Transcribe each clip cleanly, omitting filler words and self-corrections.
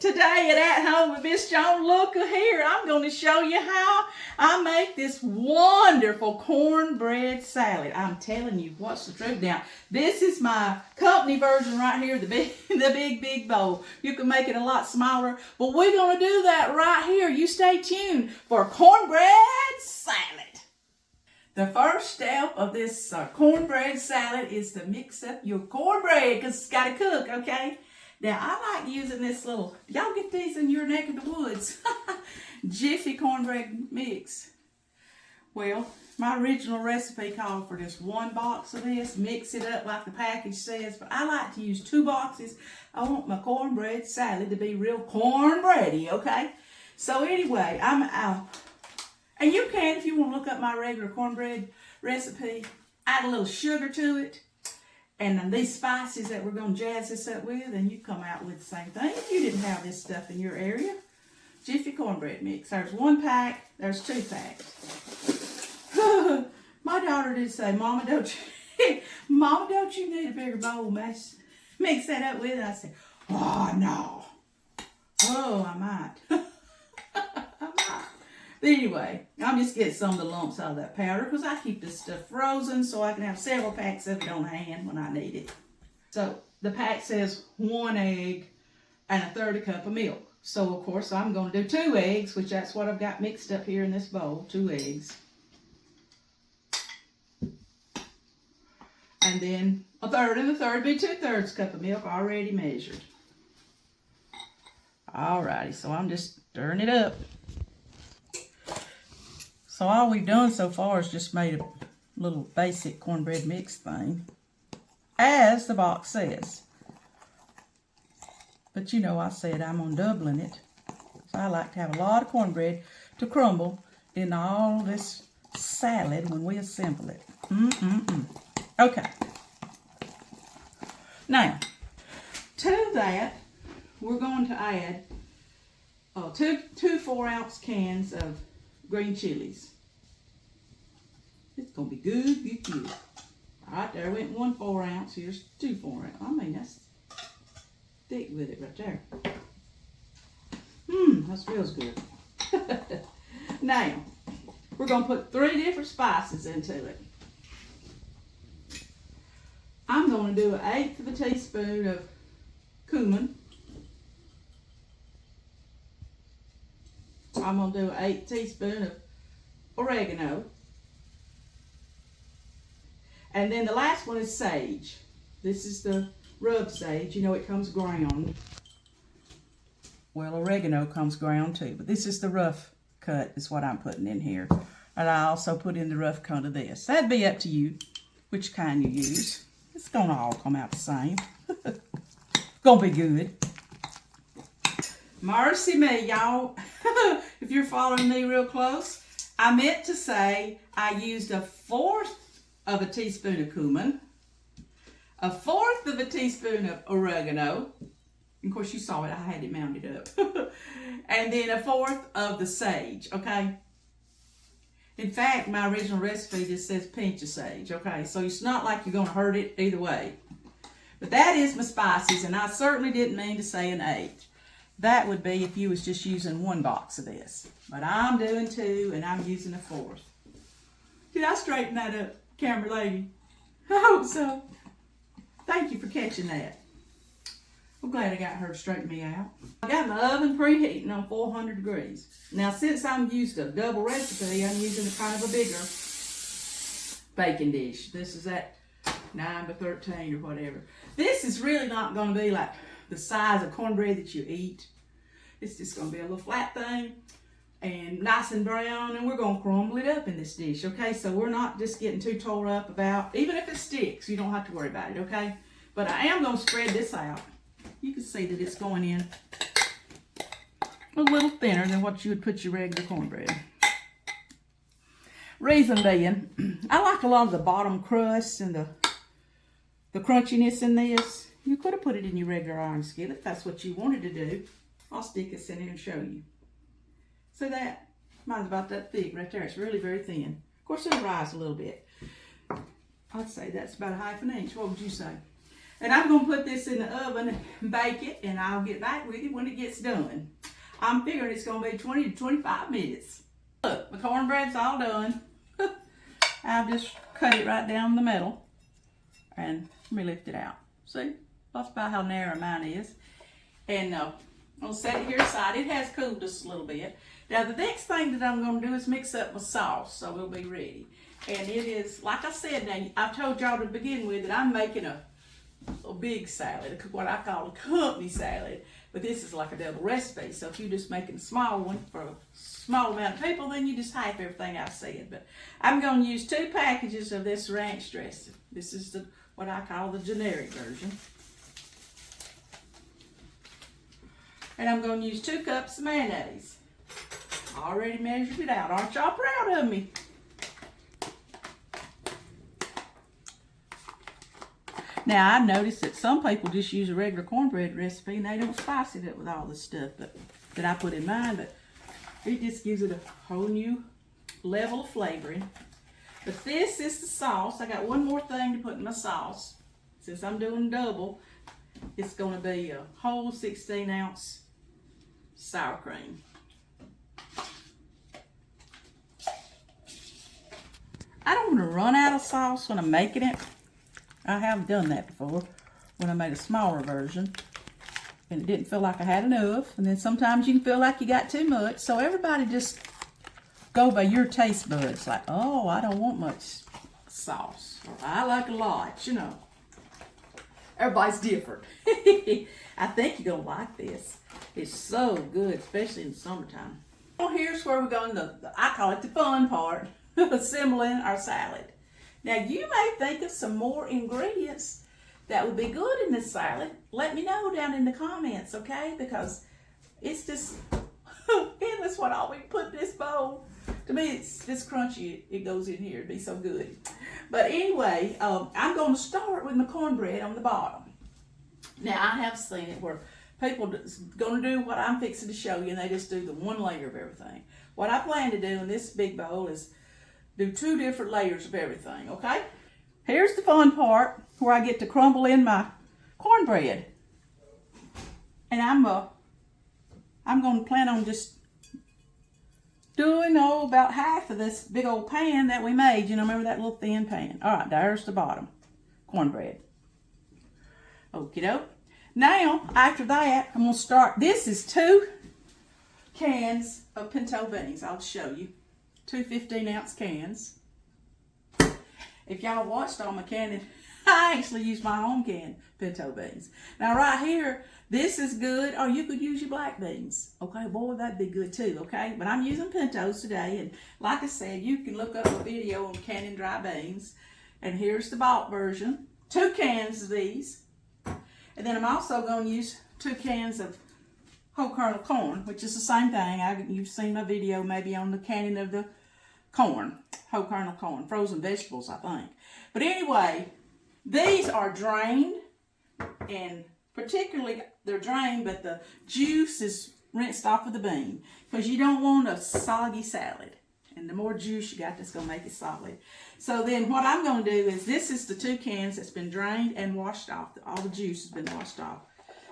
Today at Home with Miss Joan, look here. I'm going to show you how I make this wonderful cornbread salad. I'm telling you, what's the truth now? This is my company version right here, the big bowl. You can make it a lot smaller, but we're going to do that right here. You stay tuned for cornbread salad. The first step of this cornbread salad is to mix up your cornbread because it's got to cook, okay? Now, I like using this little, y'all get these in your neck of the woods, Jiffy cornbread mix. Well, my original recipe called for just one box of this, mix it up like the package says, but I like to use 2 boxes. I want my cornbread salad to be real cornbready, okay? So anyway, I'm out. And you can, if you want to look up my regular cornbread recipe, add a little sugar to it. And then these spices that we're going to jazz this up with, and you come out with the same thing. If you didn't have this stuff in your area, Jiffy cornbread mix. There's 1 pack, there's 2 packs. My daughter did say, Mama, don't you need a bigger bowl? Mix that up with it. I said, oh, no. Oh, I might. But anyway, I'll just get some of the lumps out of that powder because I keep this stuff frozen so I can have several packs of it on hand when I need it. So the pack says 1 egg and 1/3 cup of milk. So of course I'm going to do 2 eggs, which that's what I've got mixed up here in this bowl, 2 eggs. And then 1/3 and 1/3 be 2/3 cup of milk already measured. Alrighty, so I'm just stirring it up. So all we've done so far is just made a little basic cornbread mix thing, as the box says. But you know, I said I'm on doubling it. So I like to have a lot of cornbread to crumble in all this salad when we assemble it. Okay. Now, to that, we're going to add 2 4-ounce cans of green chilies. It's going to be good. All right, there went 1 4-ounce. Here's 2 4-ounce. I mean, that's thick with it right there. That feels good. Now, we're going to put 3 different spices into it. I'm going to do 1/8 of a teaspoon of cumin. I'm going to do 1/8 teaspoon of oregano. And then the last one is sage. This is the rub sage. You know, it comes ground. Well, oregano comes ground too, but this is the rough cut is what I'm putting in here. And I also put in the rough cut of this. That'd be up to you, which kind you use. It's going to all come out the same. Gonna be good. Mercy me, y'all. If you're following me real close, I meant to say I used 1/4 of a teaspoon of cumin, 1/4 of a teaspoon of oregano. Of course, you saw it. I had it mounted up. And then 1/4 of the sage, okay? In fact, my original recipe just says pinch of sage, okay? So it's not like you're going to hurt it either way. But that is my spices, and I certainly didn't mean to say 1/8. That would be if you was just using 1 box of this. But I'm doing 2, and I'm using 1/4. Did I straighten that up, camera lady? I hope so. Thank you for catching that. I'm glad I got her to straighten me out. I got my oven preheating on 400 degrees. Now, since I'm used to a double recipe, I'm using a kind of a bigger baking dish. This is at 9 by 13 or whatever. This is really not going to be like the size of cornbread that you eat. It's just going to be a little flat thing and nice and brown, and we're going to crumble it up in this dish, okay? So we're not just getting too tore up about, even if it sticks, you don't have to worry about it, okay? But I am going to spread this out. You can see that it's going in a little thinner than what you would put your regular cornbread. Reason being, I like a lot of the bottom crust and the crunchiness in this. You could have put it in your regular iron skillet if that's what you wanted to do. I'll stick this in here and show you. So that, mine's about that thick right there. It's really very thin. Of course, it'll rise a little bit. I'd say that's about 1/2 inch. What would you say? And I'm going to put this in the oven and bake it, and I'll get back with you when it gets done. I'm figuring it's going to be 20 to 25 minutes. Look, my cornbread's all done. I've just cut it right down the middle. And let me lift it out. See? That's about how narrow mine is. And I'm going to set it here aside. It has cooled just a little bit. Now the next thing that I'm going to do is mix up my sauce so we'll be ready. And it is, like I said, now I told y'all to begin with that I'm making a big salad, what I call a company salad. But this is like a double recipe. So if you're just making a small one for a small amount of people, then you just half everything I said. But I'm going to use 2 packages of this ranch dressing. This is what I call the generic version. And I'm going to use 2 cups of mayonnaise. I already measured it out. Aren't y'all proud of me? Now, I've noticed that some people just use a regular cornbread recipe and they don't spice it up with all this stuff that I put in mine, but it just gives it a whole new level of flavoring. But this is the sauce. I got one more thing to put in my sauce. Since I'm doing double, it's going to be a whole 16-ounce sour cream. I don't want to run out of sauce when I'm making it. I have done that before when I made a smaller version and it didn't feel like I had enough, and then sometimes you can feel like you got too much. So everybody just go by your taste buds, like, oh, I don't want much sauce, or I like a lot, you know. Everybody's different. I think you're gonna like this. It's so good, especially in the summertime. Well, here's where we're going I call it the fun part, assembling our salad. Now, you may think of some more ingredients that would be good in this salad. Let me know down in the comments, okay? Because it's just endless what all we put in this bowl. To me, it's just crunchy. It goes in here. It'd be so good. But anyway, I'm going to start with my cornbread on the bottom. Now, I have seen it where people are going to do what I'm fixing to show you, and they just do the one layer of everything. What I plan to do in this big bowl is do 2 different layers of everything, okay? Here's the fun part where I get to crumble in my cornbread. And I'm going to plan on just doing about half of this big old pan that we made. You know, remember that little thin pan? All right, there's the bottom. Cornbread. Okie doke. Now, after that, I'm going to start. This is 2 cans of pinto beans. I'll show you. 2 15-ounce cans. If y'all watched all my canning, I actually use my own canned pinto beans. Now right here, this is good, or you could use your black beans. Okay, boy, that'd be good too, okay? But I'm using pintos today, and like I said, you can look up a video on canning dry beans. And here's the bulk version. 2 cans of these. And then I'm also going to use 2 cans of whole kernel corn, which is the same thing. You've seen my video maybe on the canning of the corn, whole kernel corn, frozen vegetables, I think. But anyway, these are drained, and particularly they're drained, but the juice is rinsed off of the bean, because you don't want a soggy salad. And the more juice you got, that's going to make it solid. So then what I'm going to do is, this is the 2 cans that's been drained and washed off. All the juice has been washed off.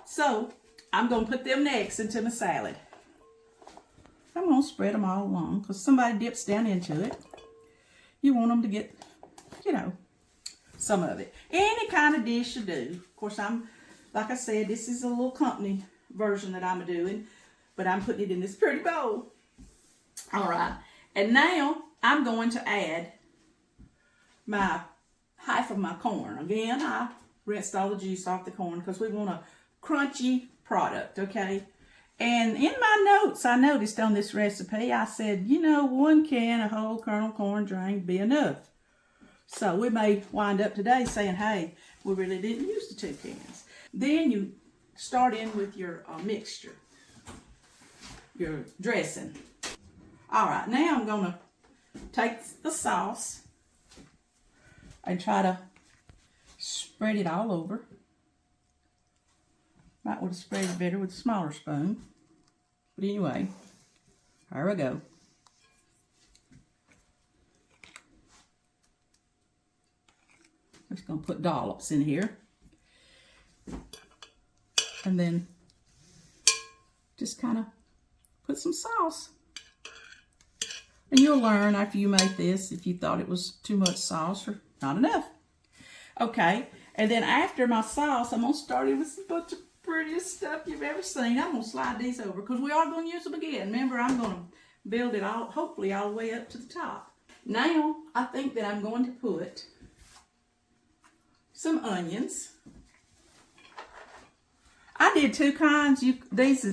So I'm going to put them next into my salad. I'm going to spread them all along, because somebody dips down into it. You want them to get, you know, some of it. Any kind of dish you do. Of course, like I said, this is a little company version that I'm doing, but I'm putting it in this pretty bowl. All right. And now I'm going to add half of my corn. Again, I rinsed all the juice off the corn because we want a crunchy product, okay? And in my notes, I noticed on this recipe, I said, you know, 1 can of whole kernel corn drained be enough. So we may wind up today saying, hey, we really didn't use the 2 cans. Then you start in with your mixture, your dressing. All right, now I'm going to take the sauce and try to spread it all over. Might want to spread it better with a smaller spoon. But anyway, here we go. I'm just going to put dollops in here. And then just kind of put some sauce. And you'll learn after you make this if you thought it was too much sauce or not enough. Okay, and then after my sauce, I'm going to start it with a bunch of prettiest stuff you've ever seen. I'm going to slide these over because we are going to use them again. Remember, I'm going to build it all, hopefully all the way up to the top. Now, I think that I'm going to put some onions. I did two kinds.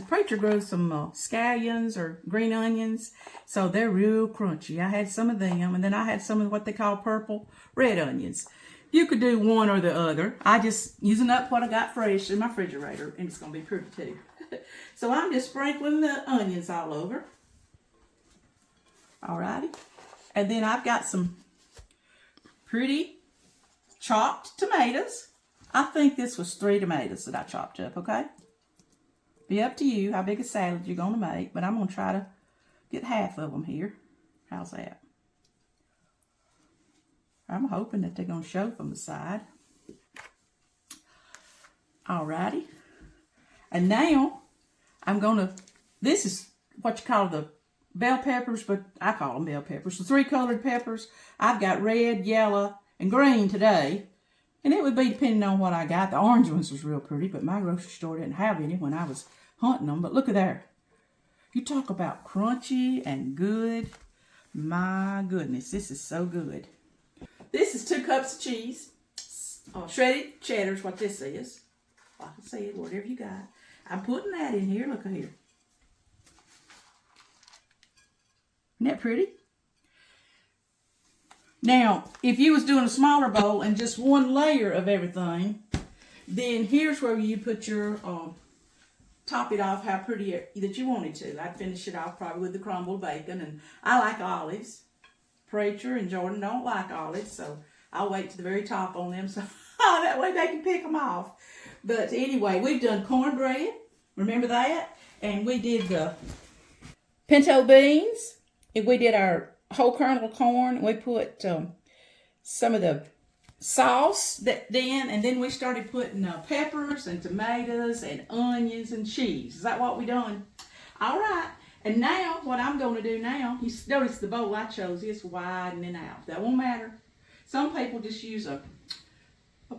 Preacher grew some scallions or green onions, so they're real crunchy. I had some of them, and then I had some of what they call purple red onions. You could do one or the other. I just using up what I got fresh in my refrigerator, and it's going to be pretty too. So I'm just sprinkling the onions all over. Alrighty. And then I've got some pretty chopped tomatoes. I think this was 3 tomatoes that I chopped up, okay? Be up to you how big a salad you're going to make, but I'm going to try to get half of them here. How's that? I'm hoping that they're going to show from the side. Alrighty. And now, I'm going to, this is what you call the bell peppers, but I call them bell peppers. The 3 colored peppers. I've got red, yellow, and green today. And it would be depending on what I got. The orange ones was real pretty, but my grocery store didn't have any when I was hunting them. But look at there. You talk about crunchy and good. My goodness, this is so good. This is 2 cups of cheese. Shredded cheddar is what this is. Like I said, whatever you got. I'm putting that in here. Look at here. Isn't that pretty? Now, if you was doing a smaller bowl and just one layer of everything, then here's where you put your, top it off how pretty that you wanted to. I'd finish it off probably with the crumbled bacon, and I like olives. Preacher and Jordan don't like olives, so I'll wait to the very top on them, so that way they can pick them off. But anyway, we've done cornbread, remember that? And we did the pinto beans, and we did our whole kernel corn. We put some of the sauce and then we started putting peppers and tomatoes and onions and cheese. Is that what we done? All right. And now what I'm going to do now, you notice the bowl I chose is widening out. That won't matter. Some people just use a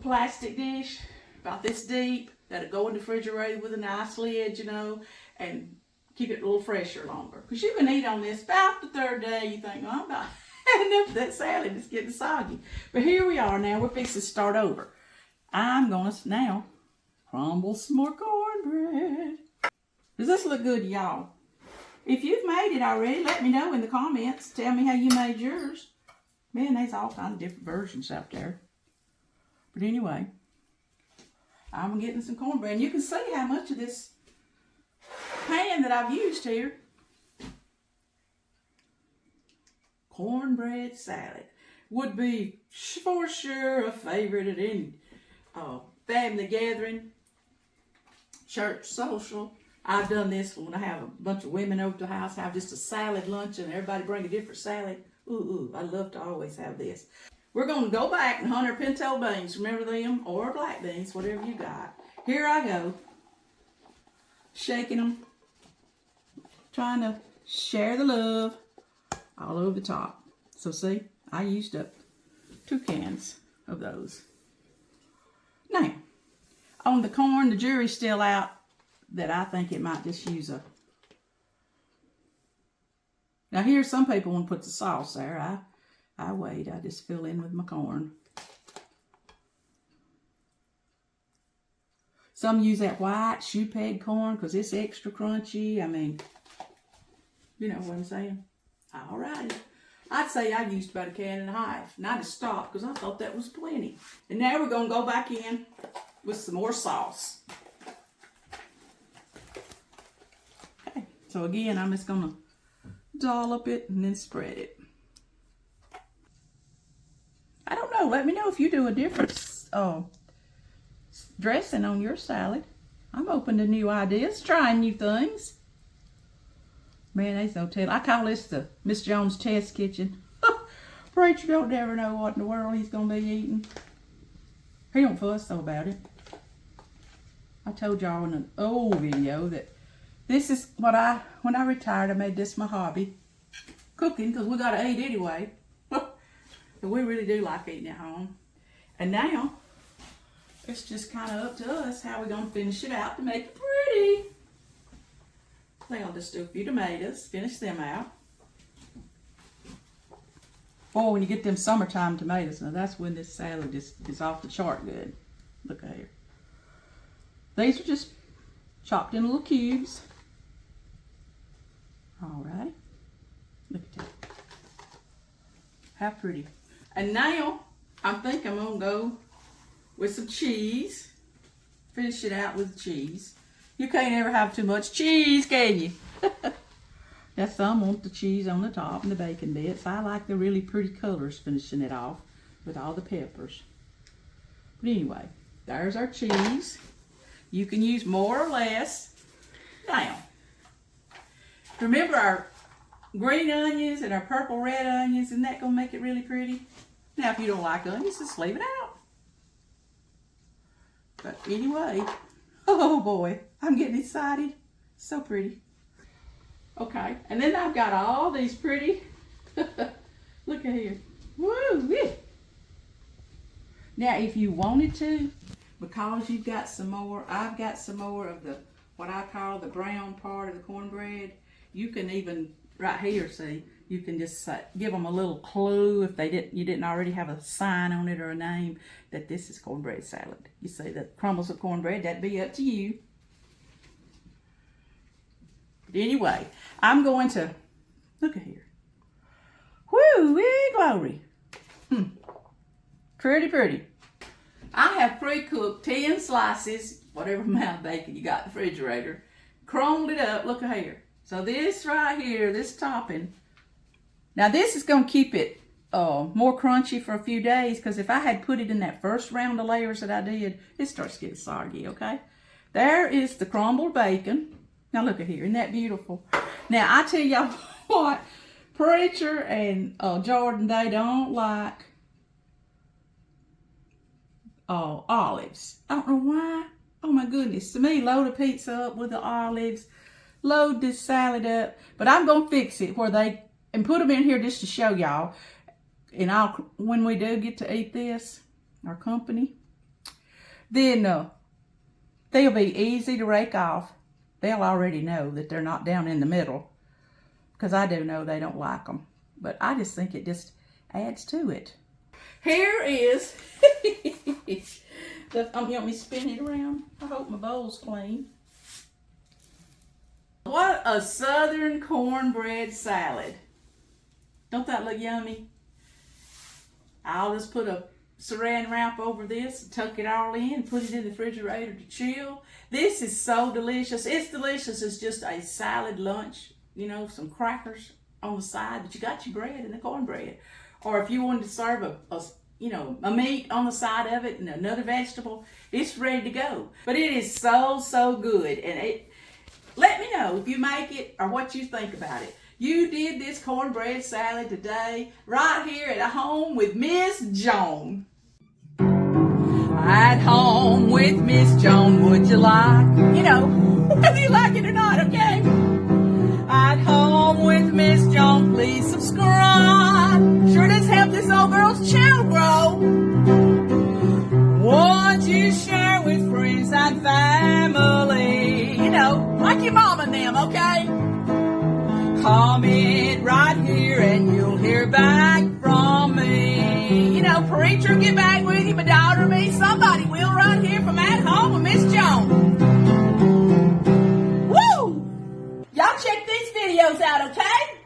plastic dish about this deep that'll go in the refrigerator with a nice lid, you know, and keep it a little fresher longer. Because you can eat on this about the 3rd day. You think, oh, I'm not had enough of that salad. It's getting soggy. But here we are now. We're fixing to start over. I'm going to now crumble some more cornbread. Does this look good, y'all? If you've made it already, let me know in the comments. Tell me how you made yours. Man, there's all kinds of different versions out there. But anyway, I'm getting some cornbread. And you can see how much of this pan that I've used here. Cornbread salad would be for sure a favorite at any family gathering, church social. I've done this when I have a bunch of women over to the house, have just a salad lunch and everybody bring a different salad. Ooh, I love to always have this. We're going to go back and hunt our pinto beans. Remember them? Or black beans, whatever you got. Here I go. Shaking them. Trying to share the love all over the top. So see, I used up 2 cans of those. Now, on the corn, the jury's still out that I think it might just use a... Now here, some people want to put the sauce there. I wait. I just fill in with my corn. Some use that white shoe peg corn because it's extra crunchy. I mean, you know what I'm saying? All right. I'd say I used about 1.5 cans. And I just stopped because I thought that was plenty. And now we're going to go back in with some more sauce. Okay. So again, I'm just going to dollop it and then spread it. I don't know. Let me know if you do a different dressing on your salad. I'm open to new ideas, trying new things. Man, there's no telling. I call this the Miss Jones Test Kitchen. Preacher don't never know what in the world he's going to be eating. He don't fuss though about it. I told y'all in an old video that this is what when I retired, I made this my hobby. Cooking, because we got to eat anyway. But we really do like eating at home. And now, it's just kind of up to us how we're going to finish it out to make it pretty. I think I'll just do a few tomatoes, finish them out. Boy, when you get them summertime tomatoes, now that's when this salad is off the chart good. Look at here. These are just chopped in little cubes. All right. Look at that. How pretty. And now, I think I'm going to go with some cheese. Finish it out with cheese. You can't ever have too much cheese, can you? Now some want the cheese on the top and the bacon bits. I like the really pretty colors finishing it off with all the peppers. But anyway, there's our cheese. You can use more or less. Now, remember our green onions and our purple red onions? Isn't that going to make it really pretty? Now, if you don't like onions, just leave it out. But anyway, oh boy, I'm getting excited. So pretty. Okay, and then I've got all these pretty, look at here. Woo! Now, if you wanted to, because you've got some more, I've got some more of the, what I call the brown part of the cornbread. You can even, right here, see, you can just give them a little clue if you didn't already have a sign on it or a name that this is cornbread salad. You see the crumbles of cornbread, that'd be up to you. But anyway, I'm going to, look at here. Woo-wee, glory. Pretty, pretty. I have pre-cooked 10 slices, whatever amount of bacon you got in the refrigerator, crumbled it up, look at here. So this right here, this topping, now this is going to keep it more crunchy for a few days, because if I had put it in that first round of layers that I did, it starts getting soggy, okay? There is the crumbled bacon. Now look at here, isn't that beautiful? Now I tell y'all what, Preacher and Jordan, they don't like olives. I don't know why. Oh my goodness, to me, load a pizza up with the olives, load this salad up, but I'm gonna fix it where and put them in here just to show y'all. And when we do get to eat this, our company, then they'll be easy to rake off. They'll already know that they're not down in the middle, because I do know they don't like them. But I just think it just adds to it. Here is, you want me to spin it around? I hope my bowl's clean. What a southern cornbread salad. Don't that look yummy? I'll just put a saran wrap over this and tuck it all in, put it in the refrigerator to chill. This is so delicious. It's delicious as just a salad lunch, you know, some crackers on the side, but you got your bread and the cornbread. Or if you wanted to serve a meat on the side of it and another vegetable, it's ready to go. But it is so, so good. And let me know if you make it or what you think about it. You did this cornbread salad today right here at home with Miss Joan. At home with Miss Joan, would you like? You know, whether you like it or not, okay? At home with Miss Joan, please subscribe. Sure does help this old girl's channel grow. Won't you share with friends and family? You know, like your mom and them, okay? Comment right here and you'll hear back from me. You know, Preacher, get back with you, my daughter, me, somebody will right here from At Home with Miss Joan. Woo! Y'all check these videos out, okay?